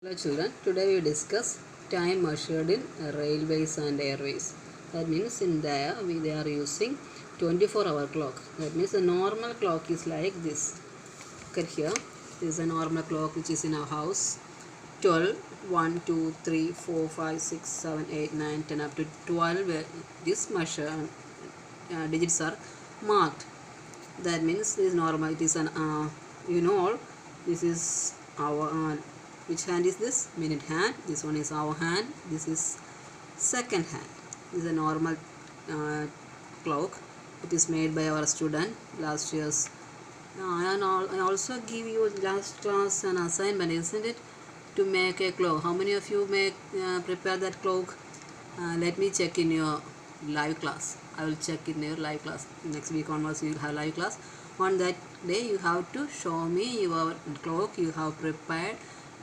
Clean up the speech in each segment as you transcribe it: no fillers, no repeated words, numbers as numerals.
Hello children, today we discuss time measured in railways and airways. That means in there they are using 24-hour clock. That means the normal clock is like this. Look at here. This is a normal clock which is in our house. 12, 1, 2, 3, 4, 5, 6, 7, 8, 9, 10 up to 12. This measure digits are marked. That means this is normal. It is an all. This is our which hand is this? Minute hand. This one is our hand. This is second hand. This is a normal clock. It is made by our student last year's. And I also give you last class an assignment, isn't it? To make a clock. How many of you prepare that clock? Let me check in your live class. I will check in your live class. Next week onwards you will have live class. On that day you have to show me your clock you have prepared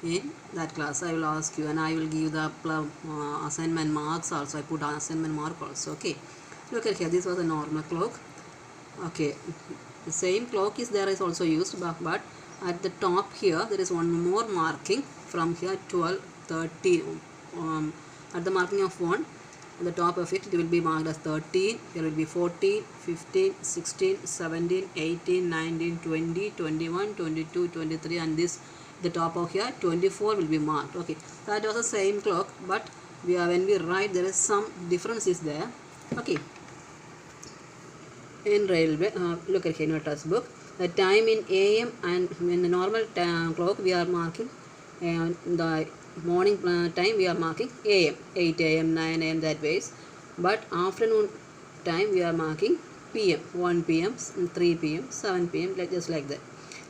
in that class. I will ask you and I will give the assignment marks also. I put assignment mark also. Okay, look at here. This was a normal clock. Okay, the same clock is also used, but at the top here there is one more marking. From here 12, 13 at the marking of 1, at the top of it will be marked as 13. Here will be 14, 15, 16, 17, 18, 19, 20, 21, 22, 23, and this the top of here 24 will be marked. Okay, that was the same clock, but when we write there is some difference is there. Okay, in railway, look at here in your textbook. The time in AM and in the normal clock we are marking, and the morning time we are marking AM, 8 AM, 9 AM, that ways. But afternoon time we are marking PM, 1 PM, 3 PM, 7 PM, just like that.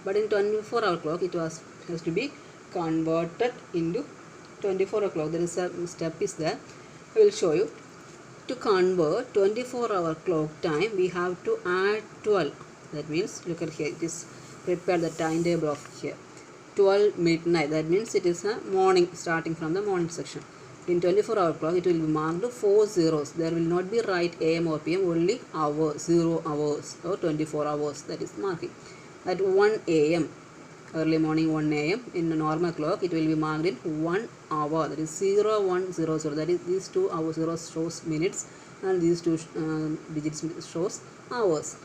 But in 24-hour clock it has to be converted into 24-hour clock. There is a step is there. I will show you. To convert 24-hour clock time we have to add 12. That means look at here. It is prepare the timetable of here. 12 midnight. That means it is a morning, starting from the morning section. In 24-hour clock it will be marked 4 zeros. There will not be right AM or PM, only hours, 0 hours or 24 hours. That is marking. At 1 AM, early morning 1 AM, in the normal clock it will be marked in 1 hour. That is 0, 1, 0, 0. That is these 2 hours, 0 shows minutes and these 2 digits shows hours.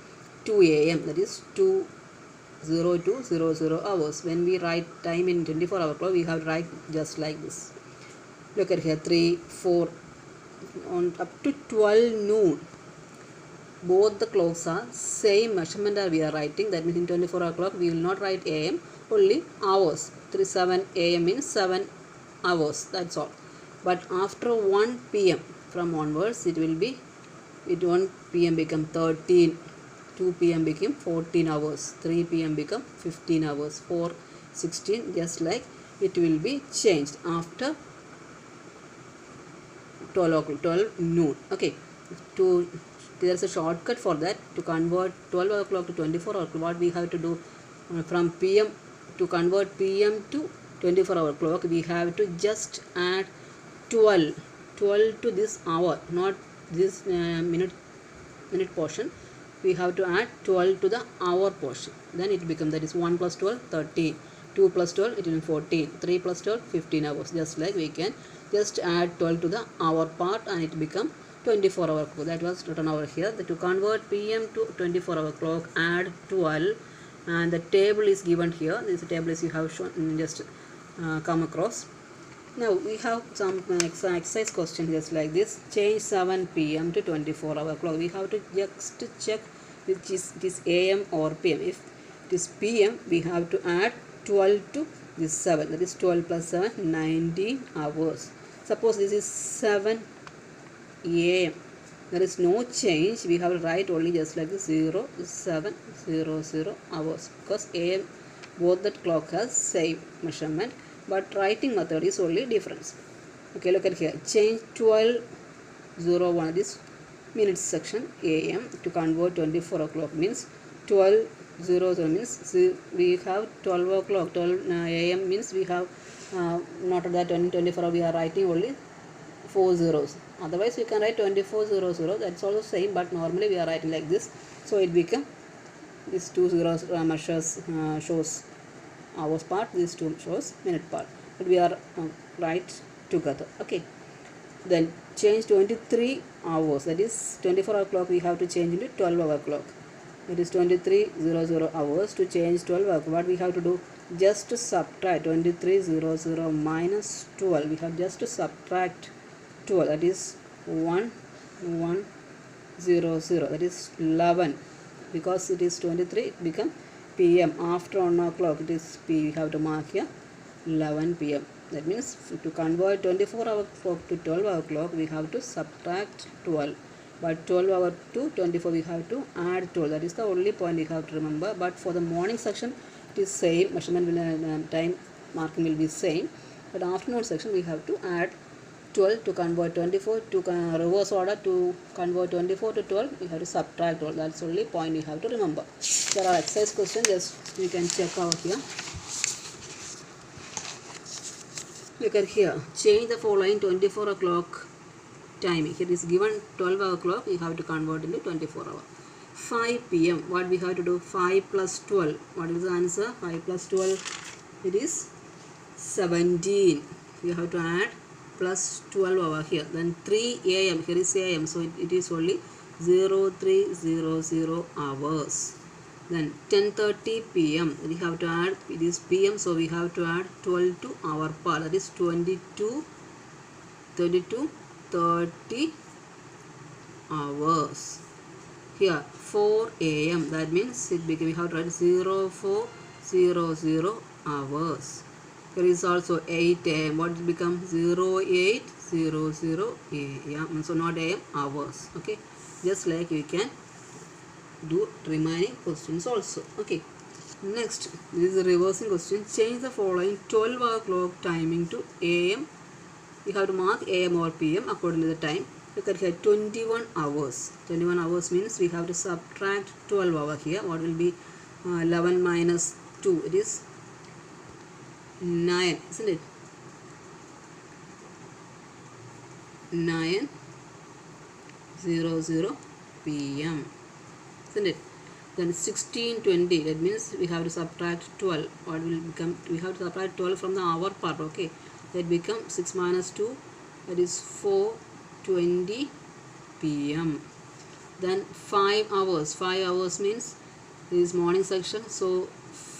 2 AM, that is 2, 0 to 0, 0 hours. When we write time in 24-hour clock we have to write just like this. Look at here, 3, 4, on up to 12 noon. Both the clocks are same measurement that we are writing. That means in 24-hour clock we will not write AM, only hours. 7 AM means 7 hours, that's all. But after 1 PM from onwards it will be 1 PM become 13, 2 PM become 14 hours, 3 PM become 15 hours, 4, 16, just like it will be changed after 12 noon. Okay, there is a shortcut for that. To convert 12 o'clock to 24 o'clock, what we have to do from PM, to convert PM to 24-hour clock we have to just add 12 to this hour, not this minute portion. We have to add 12 to the hour portion. Then it becomes, that is 1 plus 12, 13. 2 plus 12, it will be 14. 3 plus 12, 15 hours. Just like we can just add 12 to the hour part and it become 24-hour clock. That was written over here. To convert PM to 24-hour clock, add 12, and the table is given here. This table is you have shown, just come across. Now we have some exercise question just like this. Change 7 PM to 24-hour clock. We have to just check which is it is AM or PM. If it is PM, we have to add 12 to this 7. That is 12 plus 7, 19 hours. Suppose this is 7 AM. There is no change. We have to write only just like this 0, 7, 0, 0 hours, because AM both that clock has same measurement, but writing method is only difference. Okay, look at here. Change 12, 0, 1. This minutes section AM to convert 24 o'clock means 12, 0, 0 means we have 12 o'clock. 12 AM means we have not that 24 we are writing only 4 zeros. Otherwise you can write 2400. That's also same, but normally we are writing like this. So it become this 2 zeros measures shows hours part, this 2 shows minute part. but we are right together. Okay. Then change 23 hours, that is 24-hour clock we have to change into 12-hour clock. It is 2300 hours. To change 12 hours, what we have to do? Just to subtract 2300 minus 12. We have just to subtract 12, that is 1100, that is 11. Because it is 23, it become PM. After 1 o'clock it is P. We have to mark here 11 PM. That means to convert 24-hour clock to 12-hour clock, we have to subtract 12. But 12-hour to 24, we have to add 12. That is the only point we have to remember. But for the morning section, it is same. Measurement will, time marking will be same. But afternoon section, we have to add 12 to convert 24. To reverse order to convert 24 to 12, we have to subtract 12. That's the only point we have to remember. There are exercise questions. Just you can check out here. Look at here. Change the following 24 o'clock timing. It is given 12-hour clock. We have to convert into 24-hour. 5 PM. What we have to do? 5 plus 12. What is the answer? 5 plus 12. It is 17. We have to add plus 12 over here. Then 3 AM. Here is AM. So it is only 0300 hours. Then 10:30 PM. We have to add, it is PM, so we have to add 12 to our part. That is 22, 30 hours. Here 4 AM. That means we have to write 0400 hours. There is also 8 AM. What will become? 0800 AM. So not AM, hours. Okay. Just like we can do remaining questions also. Okay. Next, this is a reversing question. Change the following 12-hour clock timing to AM. We have to mark AM or PM according to the time. Look at here, 21 hours. 21 hours means we have to subtract 12 over here. What will be 11 minus 2? It is 9, isn't it? 9:00 PM. Isn't it? Then 16:20, that means we have to subtract 12. What will become? We have to subtract 12 from the hour part. Okay, that becomes 6 minus 2, that is 4:20 PM. Then 5 hours. 5 hours means this is morning section, so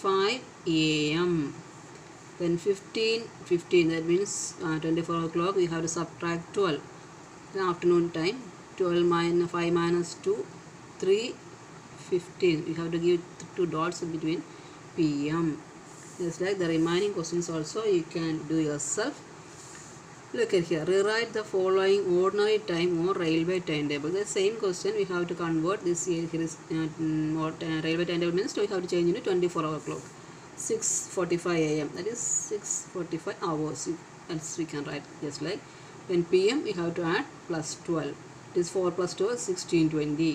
5 AM. Then 15, that means 24 o'clock. We have to subtract 12. The afternoon time, 12 minus 5 minus 2, 3:15. We have to give 2 dots between PM. Just like the remaining questions also you can do yourself. Look at here. Rewrite the following ordinary time or railway timetable. The same question we have to convert this here is what railway timetable means. So we have to change into 24-hour clock. 6:45 AM. That is 6:45 hours. As we can write just like. Then PM we have to add plus 12. It is 4 plus 12, 16:20.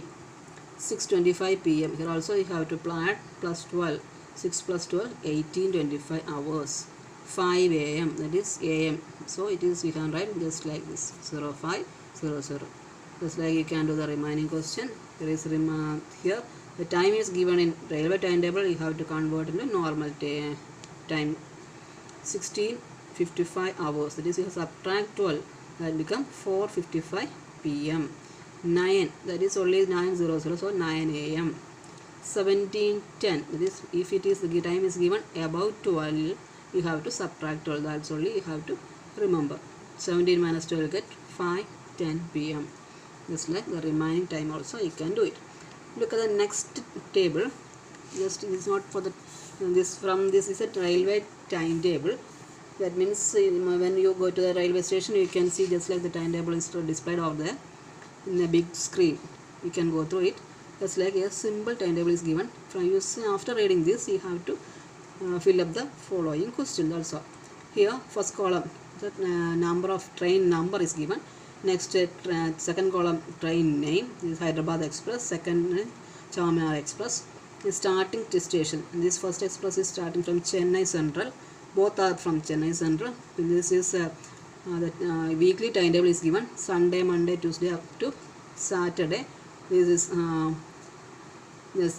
6:25 PM. Here also you have to add plus 12. 6 plus 12, 18:25 hours. 5 AM. That is AM. So it is, we can write just like this, 0500. Just like you can do the remaining question. There is here the time is given in railway timetable. You have to convert into normal time. 16:55 hours. That is, you subtract 12. That become 4:55 PM. 9, that is only 9:00, so 9 AM. 17:10, that is, if it is the time is given about 12, you have to subtract 12. That's only you have to remember. 17 minus 12 get 5:10 PM. Just like the remaining time also you can do it. Look at the next table. Just it is not for the this, from this is a railway timetable. That means when you go to the railway station, you can see just like the timetable is displayed out there in a big screen. You can go through it. Just like a simple timetable is given. From you see, after reading this, you have to fill up the following question also. Here, first column, the number of train number is given. Next, second column, train name. This is Hyderabad Express. Second, Charminar Express. The starting station. This first express is starting from Chennai Central. Both are from Chennai Central. This is the weekly timetable is given. Sunday, Monday, Tuesday up to Saturday. This is this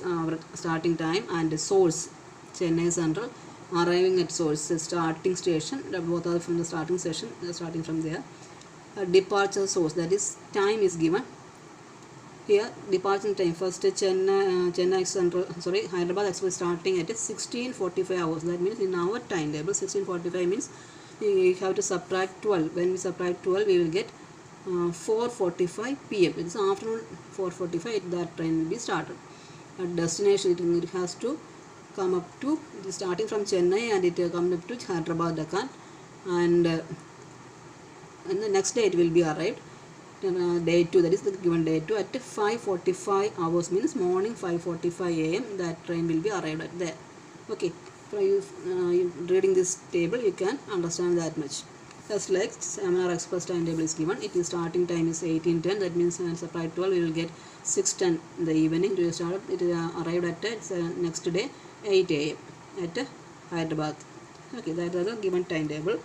starting time and source Chennai Central. arriving at source, starting station, both are from the starting station, starting from there. Departure source, that is time is given. Here departure time, first Chennai Central, Hyderabad Express starting at 16:45 hours. That means in our timetable 16:45 means you have to subtract 12. When we subtract 12, we will get 4:45 p.m. It is afternoon 4:45. That train will be started. At destination, it has to come up to starting from Chennai, and it will come up to Hyderabad Deccan, and the next day it will be arrived. Day 2, that is the given day 2, at 5:45 hours means morning 5:45 a.m. that train will be arrived at there. Okay, for you reading this table you can understand that much. Just like Seminar Express timetable is given, it is starting time is 18:10. That means subtract 12, we will get 6:10 in the evening. To start, it arrived at next day 8 a.m. at Hyderabad. Okay, that is the given timetable.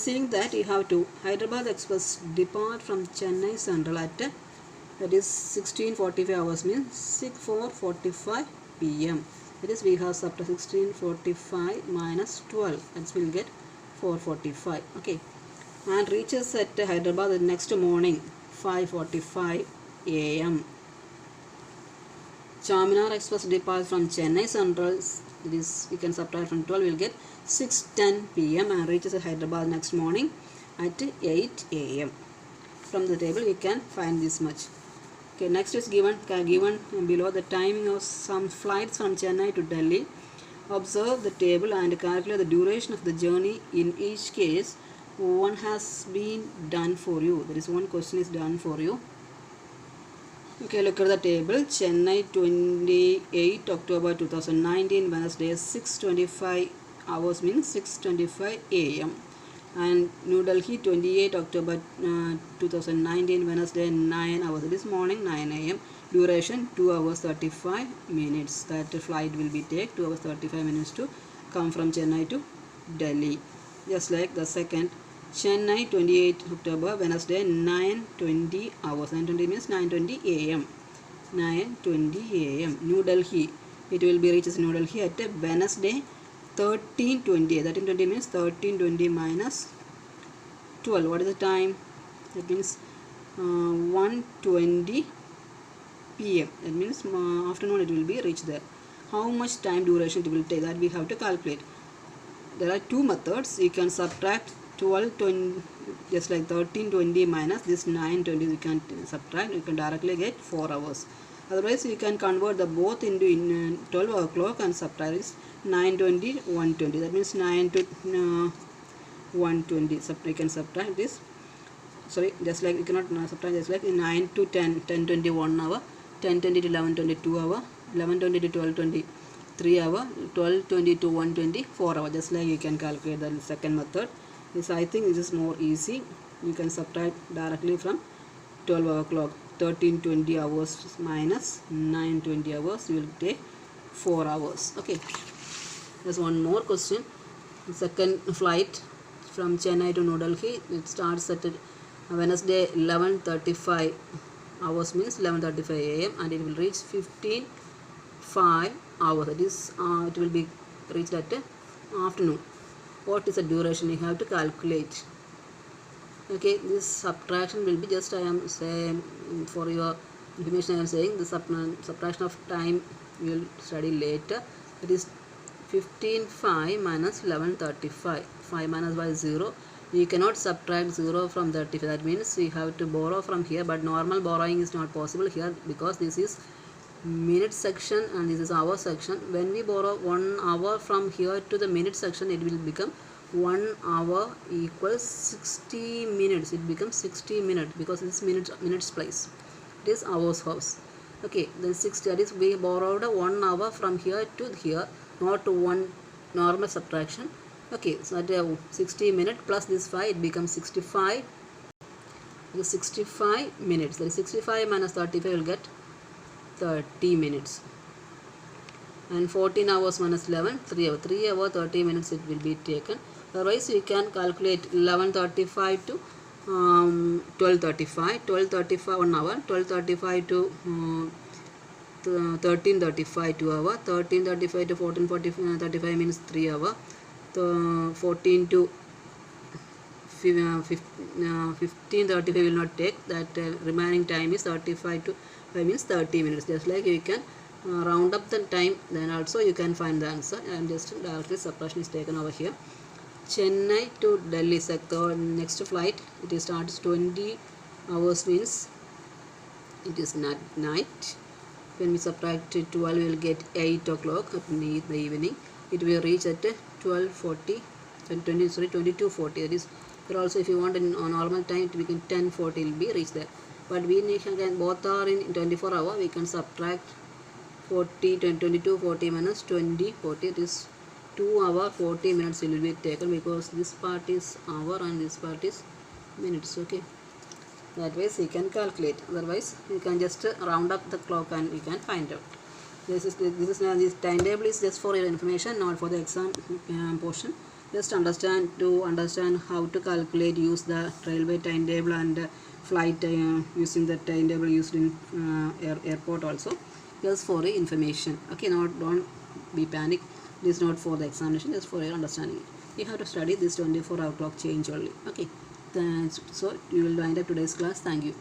Seeing that, you have to Hyderabad Express depart from Chennai Central at that is 16:45 hours means 4:45 p.m. That is we have subtract 16:45 minus 12, that will get 4:45. Okay, and reaches at Hyderabad the next morning 5:45 a.m. Charminar Express departs from Chennai Central. This we can subtract from 12, we will get 6:10 p.m. and reaches Hyderabad next morning at 8 a.m. From the table you can find this much. Okay, next is given below the timing of some flights from Chennai to Delhi. Observe the table and calculate the duration of the journey. In each case, one has been done for you. There is one question is done for you. Okay, look at the table. Chennai 28 October 2019 Wednesday 6:25 hours means 6:25 a.m. and New Delhi 28 October 2019 Wednesday 9 hours. It is morning 9 a.m. Duration 2 hours 35 minutes. That flight will be take 2 hours 35 minutes to come from Chennai to Delhi. Just like the second, Chennai 28 October Wednesday 9:20 hours. 9:20 means 9:20 a.m. 9:20 a.m. New Delhi, it will be reaches New Delhi at Wednesday 13:20. 13:20 means 13:20 minus 12. What is the time? That means 1:20 p.m. That means afternoon it will be reached there. How much time duration it will take? That we have to calculate. There are two methods. You can subtract 12:20, just like 13:20 minus this 9:20. You can subtract. You can directly get 4 hours. Otherwise, you can convert the both into 12 o'clock and subtract is 9:20, 1:20. That means 9 to 1:20. You can subtract this. Sorry, just like you cannot subtract. Just like 9 to 10, 10:20 1 hour, 10:20 to 11:20 2 hour, 11:20 to 12:20 3 hour, 12:20 to 1:20 4 hour. Just like you can calculate the second method. This I think this is more easy. You can subtract directly from 12 o'clock. 13:20 hours minus 9:20 hours. You will take 4 hours. Okay. There's one more question. The second flight from Chennai to New Delhi. It starts at Wednesday 11:35 hours means 11:35 a.m. and it will reach 15:05 hours. That is it will be reached at afternoon. What is the duration? You have to calculate. Okay, this subtraction will be just I am saying for your information. I am saying the subtraction of time we will study later. It is 15:05 minus 11:35. 5 minus by 0. You cannot subtract 0 from 35. That means we have to borrow from here, but normal borrowing is not possible here because this is minute section and this is hour section. When we borrow 1 hour from here to the minute section, it will become 1 hour equals 60 minutes. It becomes 60 minutes because this minutes place. It is hours. Okay, then 60, that is we borrowed 1 hour from here to here, not one normal subtraction. Okay, so at 60 minutes plus this 5, it becomes 65. It is 65 minutes. That is 65 minus 35 will get 30 minutes. And 14 hours minus 11, 3 hours. 3 hours 30 minutes it will be taken. Otherwise, you can calculate 11:35 to 12:35. 12:35 1 hour. 12:35 to 13:35 2 hour, 13:35 to 14:35 means 3 hour, 14 to 15:35 will not take that, remaining time is 35 to 5 means 30 minutes. Just like you can round up the time, then also you can find the answer, and just directly subtraction is taken over here. Chennai to Delhi sector, next flight, it is starts 20 hours means it is not night. When we subtract 12, we will get 8 o'clock in the evening. It will reach at 12:40, 22:40. That is, but also if you want a normal time, we can 10:40 will be reached there. But we can, both are in 24 hour, we can subtract 22:40 minus 20:40. It is 2 hour 40 minutes will be taken, because this part is hour and this part is minutes. Okay, that way you can calculate. Otherwise you can just round up the clock and you can find out. This timetable is just for your information, not for the exam portion. Just understand how to calculate, use the railway timetable and flight using the timetable used in airport also, just for the information. Okay, don't be panic. It is not for the examination, just for your understanding. You have to study this 24-hour clock change only. Okay, so you will wind up today's class. Thank you.